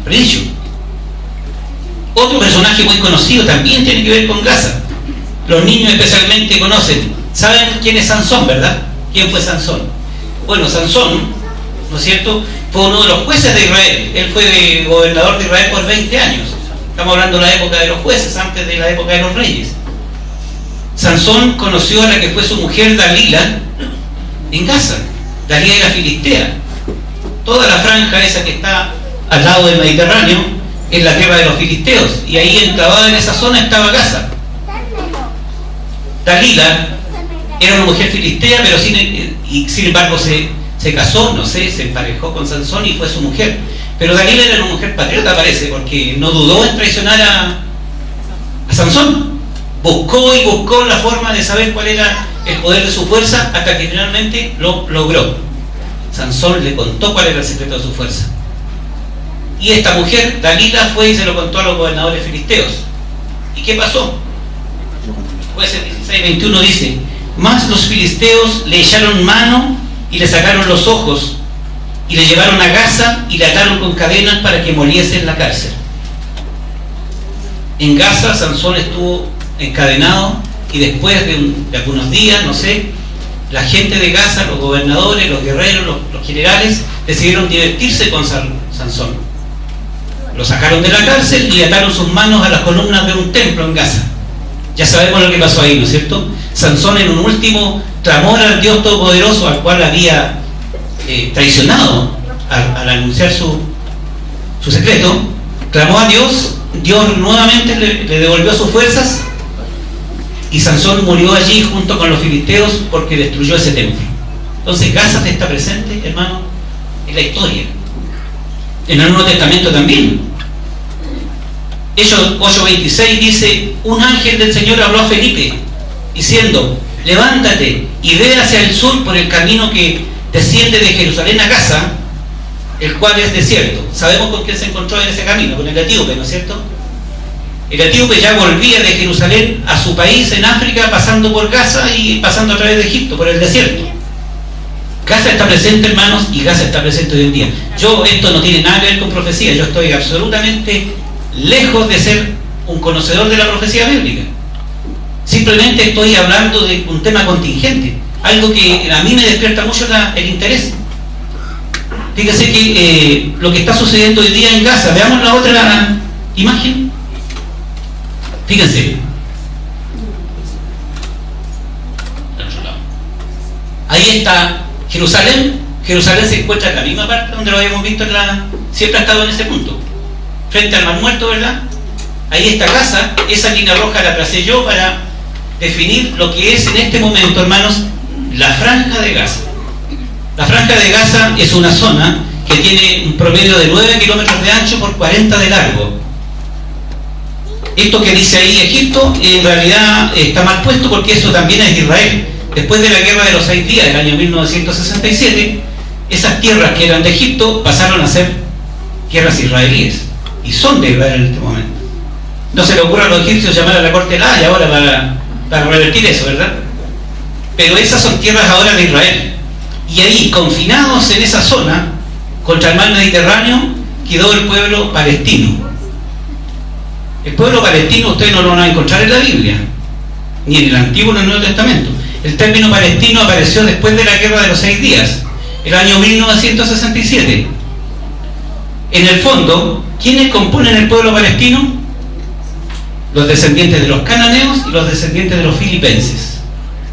predicho. Otro personaje muy conocido también tiene que ver con Gaza. Los niños especialmente conocen. ¿Saben quién es Sansón, verdad? ¿Quién fue Sansón? Bueno, Sansón, ¿no es cierto?, fue uno de los jueces de Israel. Él fue gobernador de Israel por 20 años. Estamos hablando de la época de los jueces, antes de la época de los reyes. Sansón conoció a la que fue su mujer Dalila en Gaza. Dalila era filistea. Toda la franja esa que está al lado del Mediterráneo es la tierra de los filisteos, y ahí enclavada en esa zona estaba Gaza. Dalila era una mujer filistea, pero sin embargo se casó, no sé, se emparejó con Sansón y fue su mujer. Pero Dalila era una mujer patriota, parece, porque no dudó en traicionar a Sansón. Buscó y buscó la forma de saber cuál era el poder de su fuerza, hasta que finalmente lo logró. Sansón le contó cuál era el secreto de su fuerza. Y esta mujer, Dalila, fue y se lo contó a los gobernadores filisteos. ¿Y qué pasó? Jueces 16:21 dice: mas los filisteos le echaron mano y le sacaron los ojos, y le llevaron a Gaza y le ataron con cadenas para que moliese en la cárcel. En Gaza Sansón estuvo encadenado, y después de algunos días, no sé, la gente de Gaza, los gobernadores, los guerreros, los generales, decidieron divertirse con Sansón. Lo sacaron de la cárcel y le ataron sus manos a las columnas de un templo en Gaza. Ya sabemos lo que pasó ahí, ¿no es cierto? Sansón, en un último clamor al Dios Todopoderoso, al cual había traicionado al anunciar su secreto, clamó a Dios. Dios nuevamente le devolvió sus fuerzas, y Sansón murió allí junto con los filisteos porque destruyó ese templo. Entonces Gaza está presente, hermano, en la historia. En el Nuevo Testamento también. Hechos 8:26 dice: un ángel del Señor habló a Felipe diciendo: levántate y ve hacia el sur por el camino que desciende de Jerusalén a Gaza, el cual es desierto. Sabemos con quién se encontró en ese camino, con el etíope, ¿no es cierto? El etíope ya volvía de Jerusalén a su país en África, pasando por Gaza y pasando a través de Egipto, por el desierto. Gaza está presente, hermanos, y Gaza está presente hoy en día. Esto no tiene nada que ver con profecía. Yo estoy absolutamente lejos de ser un conocedor de la profecía bíblica. Simplemente estoy hablando de un tema contingente, algo que a mí me despierta mucho el interés. Fíjese que lo que está sucediendo hoy día en Gaza, veamos la otra imagen. Fíjense, ahí está Jerusalén. Jerusalén se encuentra en la misma parte donde lo habíamos visto siempre ha estado en ese punto, frente al Mar Muerto, ¿verdad? Ahí está Gaza. Esa línea roja la tracé yo para definir lo que es en este momento, hermanos, la franja de Gaza. La franja de Gaza es una zona que tiene un promedio de 9 kilómetros de ancho por 40 de largo. Esto que dice ahí Egipto, en realidad está mal puesto, porque eso también es de Israel. Después de la guerra de los 6 días del año 1967, esas tierras que eran de Egipto pasaron a ser tierras israelíes, y son de Israel en este momento. No se le ocurra a los egipcios llamar a la corte la Haya ahora para revertir eso, ¿verdad? Pero esas son tierras ahora de Israel. Y ahí, confinados en esa zona, contra el mar Mediterráneo, quedó el pueblo palestino. El pueblo palestino ustedes no lo van a encontrar en la Biblia, ni en el Antiguo ni en el Nuevo Testamento. El término palestino apareció después de la guerra de los 6 días, el año 1967. En el fondo, ¿quiénes componen el pueblo palestino? Los descendientes de los cananeos y los descendientes de los filipenses.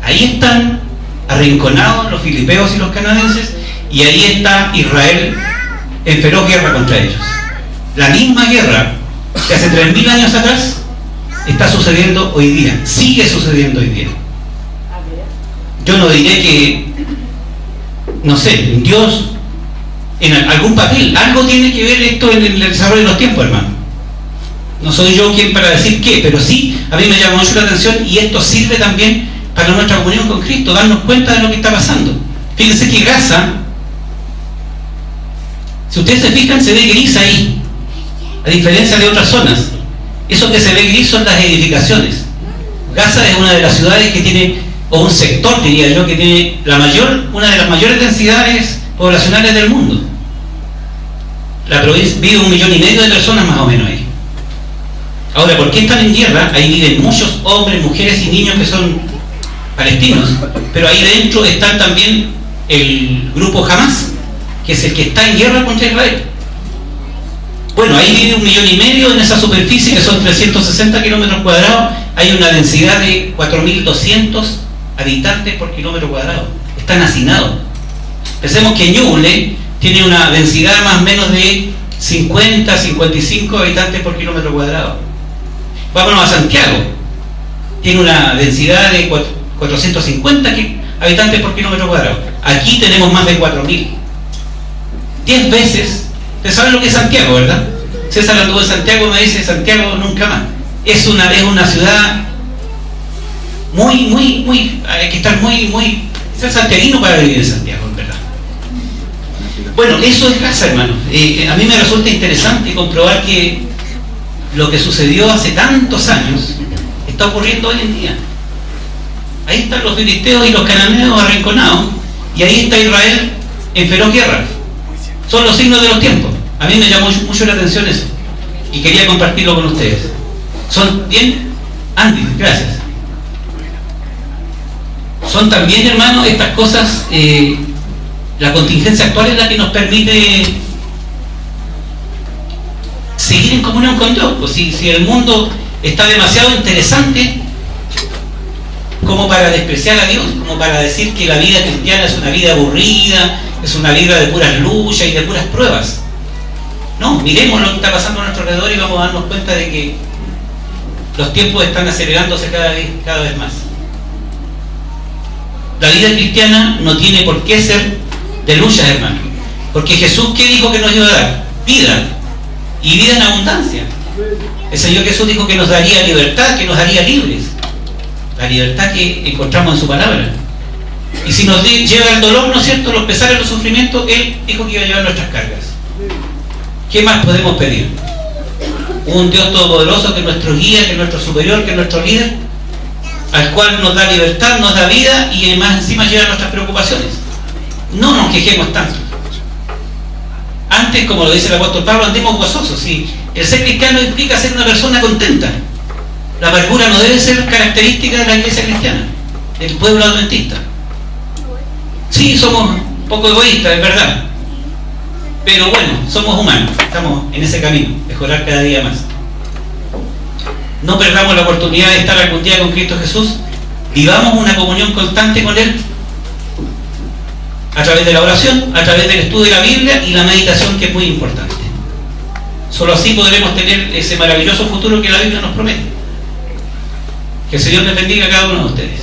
Ahí están arrinconados los filipeos y los canadienses, y ahí está Israel en feroz guerra contra ellos. La misma guerra que hace 3000 años atrás está sucediendo hoy día, sigue sucediendo hoy día. Yo no diré que, no sé, Dios en algún papel, algo tiene que ver esto en el desarrollo de los tiempos, hermano. No soy yo quien para decir qué, pero sí, a mí me llama mucho la atención, y esto sirve también para nuestra comunión con Cristo, darnos cuenta de lo que está pasando. Fíjense que Gaza, si ustedes se fijan, se ve gris ahí, a diferencia de otras zonas. Eso que se ve gris son las edificaciones. Gaza es una de las ciudades que tiene, o un sector, diría yo, que tiene una de las mayores densidades poblacionales del mundo. la provincia vive 1,5 millones de personas más o menos ahí. Ahora, ¿por qué están en guerra? Ahí viven muchos hombres, mujeres y niños que son palestinos, pero ahí dentro están también el grupo Hamas, que es el que está en guerra contra Israel. Bueno, ahí vive 1,5 millones en esa superficie, que son 360 kilómetros cuadrados. Hay una densidad de 4.200 habitantes por kilómetro cuadrado. Están hacinados. Pensemos que Ñuble tiene una densidad más o menos de 50, 55 habitantes por kilómetro cuadrado. Vámonos a Santiago. Tiene una densidad de 450 habitantes por kilómetro cuadrado. Aquí tenemos más de 4.000. 10 veces. Ustedes saben lo que es Santiago, ¿verdad? César anduvo en Santiago y me dice: Santiago nunca más. Es una ciudad muy, hay que estar muy ser santiaguino para vivir en Santiago, en verdad. Bueno, eso es Gaza, hermano. A mí me resulta interesante comprobar que lo que sucedió hace tantos años está ocurriendo hoy en día. Ahí están los filisteos y los cananeos arrinconados, y ahí está Israel en feroz guerra. Son los signos de los tiempos. A mí me llamó mucho la atención eso, y quería compartirlo con ustedes. ¿Son bien? Andy, gracias. Son también, hermanos, estas cosas, la contingencia actual es la que nos permite seguir en comunión con Dios. Pues si el mundo está demasiado interesante como para despreciar a Dios, como para decir que la vida cristiana es una vida aburrida, es una vida de puras luchas y de puras pruebas. No, miremos lo que está pasando a nuestro alrededor y vamos a darnos cuenta de que los tiempos están acelerándose cada vez más. La vida cristiana no tiene por qué ser de luchas, hermano, porque Jesús, ¿qué dijo que nos iba a dar? Vida, y vida en abundancia. El Señor Jesús dijo que nos daría libertad, que nos haría libres, la libertad que encontramos en su palabra. Y si nos lleva el dolor, ¿no es cierto?, los pesares, los sufrimientos, Él dijo que iba a llevar nuestras cargas. ¿Qué más podemos pedir? Un Dios todopoderoso, que es nuestro guía, que es nuestro superior, que es nuestro líder, al cual nos da libertad, nos da vida, y además encima lleva nuestras preocupaciones. No nos quejemos tanto. Antes, como lo dice el apóstol Pablo, andemos gozosos. ¿Sí? El ser cristiano implica ser una persona contenta. La amargura no debe ser característica de la iglesia cristiana, del pueblo adventista. Sí, somos un poco egoístas, es verdad, pero bueno, somos humanos, estamos en ese camino, mejorar cada día más. No perdamos la oportunidad de estar algún día con Cristo Jesús. Vivamos una comunión constante con Él, a través de la oración, a través del estudio de la Biblia y la meditación, que es muy importante. Solo así podremos tener ese maravilloso futuro que la Biblia nos promete. Que el Señor les bendiga a cada uno de ustedes.